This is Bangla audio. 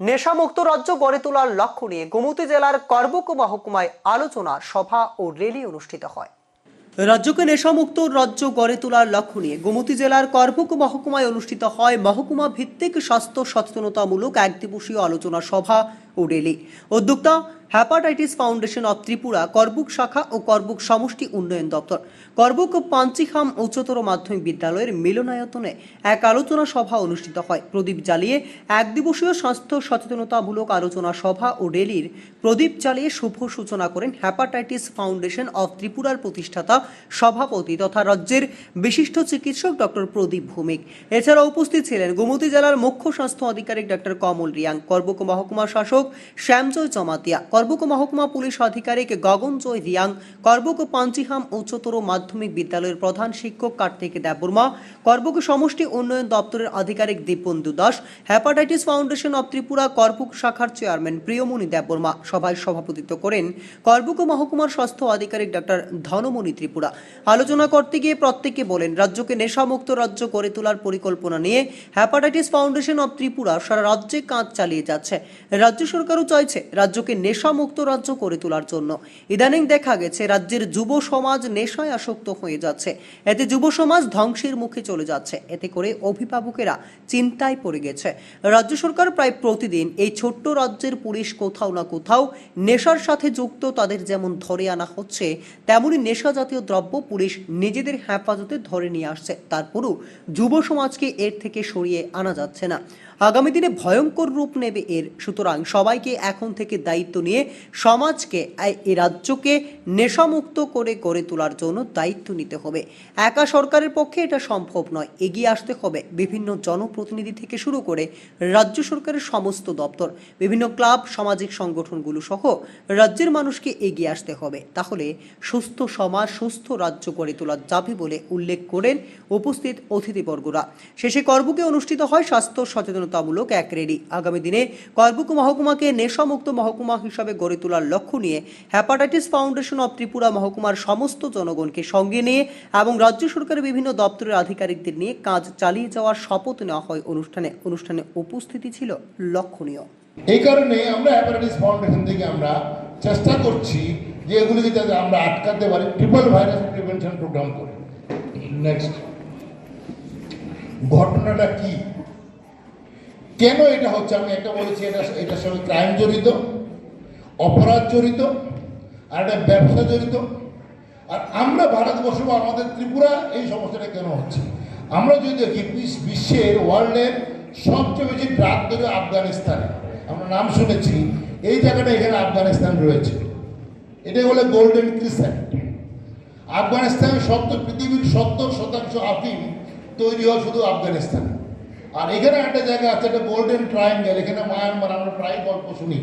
নেশামুক্ত রাজ্য গড়ে তোলার লক্ষ্য নিয়ে গোমতী জেলার করবুক মহকুমায় আলোচনা সভা ও র্যালি অনুষ্ঠিত হয়। রাজ্যকে নেশামুক্ত রাজ্য গড়ে তোলার লক্ষ্য নিয়ে গোমতী জেলার করবুক মহকুমায় অনুষ্ঠিত হয় মহকুমা ভিত্তিক স্বাস্থ্য সচেতনতামূলক একদিবসীয় আলোচনা সভা ও র্যালি। উদ্যোক্তা hepatitis foundation of Tripura, Karbook শাখা ও করবুক সমষ্টি উন্নয়ন দপ্তর। করবুক পাঞ্চিখাম উচ্চতর মাধ্যমিক বিদ্যালয়ের মিলনায়তনে এক আলোচনা সভা অনুষ্ঠিত হয়। প্রদীপ জ্বালিয়ে এক দিবসীয় স্বাস্থ্য সচেতনতামূলক আলোচনা সভা ও র্যালির প্রদীপ জ্বালিয়ে শুভ সূচনা করেন হেপাটাইটিস ফাউন্ডেশন অব ত্রিপুরার প্রতিষ্ঠাতা সভাপতি তথা রাজ্যের বিশিষ্ট চিকিৎসক ডক্টর প্রদীপ ভৌমিক। এছাড়া উপস্থিত ছিলেন গোমতী জেলার মুখ্য স্বাস্থ্য আধিকারিক ডক্টর কমল রিয়াং, করবুক মহকুমা শাসক শ্যামজয় চমাতিয়া, করবুক মহকুমা পুলিশ আধিকারিক গগনজয় রিয়াং, করবুক পাঞ্চিহাম উচ্চতর মাধ্যমিক বিদ্যালয়ের প্রধান শিক্ষক কার্তিক দেববর্মা, করবুক সমষ্টি উন্নয়ন দপ্তরের আধিকারিক Dipbandhu Das, hepatitis foundation of Tripura Karbook শাখার চেয়ারম্যান প্রিয়মণি দেববর্মা। সভায় সভাপতিত্ব করেন করবুক মহকুমার স্বাস্থ্য আধিকারিক ডক্টর ধনমণি ত্রিপুরা। আলোচনা করতে গিয়ে প্রত্যেকে বলেন, রাজ্যকে নেশামুক্ত রাজ্য গড়ে তোলার পরিকল্পনা নিয়ে হেপাটাইটিস ফাউন্ডেশন অব ত্রিপুরা সারা রাজ্যে কাজ চালিয়ে যাচ্ছে। রাজ্য সরকারও চাইছে রাজ্যকে নেশামুক্ত রাজ্য করে তোলার জন্য। ইদানিং দেখা গেছে রাজ্যের যুব সমাজ নেশায় আসক্ত হয়ে যাচ্ছে, এতে যুব সমাজ ধ্বংসের মুখে চলে যাচ্ছে। এতে করে অভিভাবকেরা চিন্তায় পড়ে গেছে। রাজ্য সরকার প্রায় প্রতিদিন এই ছোট্ট রাজ্যের পুলিশ কোথাও না কোথাও নেশার সাথে যুক্ত তাদের যেমন ধরে আনা হচ্ছে, তেমনি নেশা জাতীয় দ্রব্য পুলিশ নিজেদের হেফাজতে ধরে নিয়ে আসছে। তারপরও যুব সমাজকে এর থেকে সরিয়ে আনা যাচ্ছে না। আগামী দিনে ভয়ঙ্কর রূপ নেবে এর। সুতরাং সবাইকে এখন থেকে দায়িত্ব নিয়ে সমাজকে, এই রাজ্যকে নেশামুক্ত করে গড়ে তোলার জন্য দায়িত্ব নিতে হবে। একা সরকারের পক্ষে এটা সম্ভব নয়। এগিয়ে আসতে হবে বিভিন্ন জনপ্রতিনিধি থেকে শুরু করে রাজ্য সরকারের সমস্ত দপ্তর, বিভিন্ন ক্লাব, সামাজিক সংগঠনগুলো সহ রাজ্যের মানুষকে এগিয়ে আসতে হবে। তাহলে সুস্থ সমাজ, সুস্থ রাজ্য গড়ে তোলা যাবে বলে উল্লেখ করেন উপস্থিত অতিথিবর্গরা। শেষে করবুকে অনুষ্ঠিত হয় স্বাস্থ্য সচেতনতামূলক এক র্যালি। আগামী দিনে করবুক মহকুমাকে নেশামুক্ত মহকুমা হিসাবে গড়ে তোলার লক্ষ্য নিয়ে হেপাটাইটিস ফাউন্ডেশন অব ত্রিপুরা মহকুমার সমস্ত জনগণকে সঙ্গে নিয়ে এবং রাজ্য সরকারের বিভিন্ন দপ্তরের আধিকারিকদের নিয়ে কাজ চালিয়ে যাওয়ার শপথ নেওয়া হয়। অনুষ্ঠানে উপস্থিতি ছিল লক্ষণীয়। এই কারণে আমরা হেপাটাইটিস ফাউন্ডেশন থেকে আমরা চেষ্টা করছি যে এগুলিকে যাতে আমরা আটকাতে পারি, ট্রিপল ভাইরাস প্রিভেনশন প্রোগ্রাম করে। নেক্সট, ঘটনাটা কি, কেন এটা হচ্ছে? আমি একটা বলেছি, এটার সঙ্গে ক্রাইম জড়িত, অপরাধ জড়িত, আর একটা ব্যবসা জড়িত। আর আমরা ভারতবর্ষ বা আমাদের ত্রিপুরা এই সমস্যাটা কেন হচ্ছে? আমরা যদি দেখি বিশ্বের, ওয়ার্ল্ডের সবচেয়ে বেশি ড্রাগ ধরে আফগানিস্তানে, আমরা নাম শুনেছি, এই জায়গাটা এখানে আফগানিস্তান রয়েছে। এটা বলে গোল্ডেন ক্রিসেন্ট। আফগানিস্তানের পৃথিবীর 70% আফিম তৈরি হয় শুধু আফগানিস্তানে। আর এখানে একটা জায়গা আছে, একটা গোল্ডেন ট্রায়াঙ্গেল, এখানে মায়ানমার, আমরা প্রায় গল্প শুনি।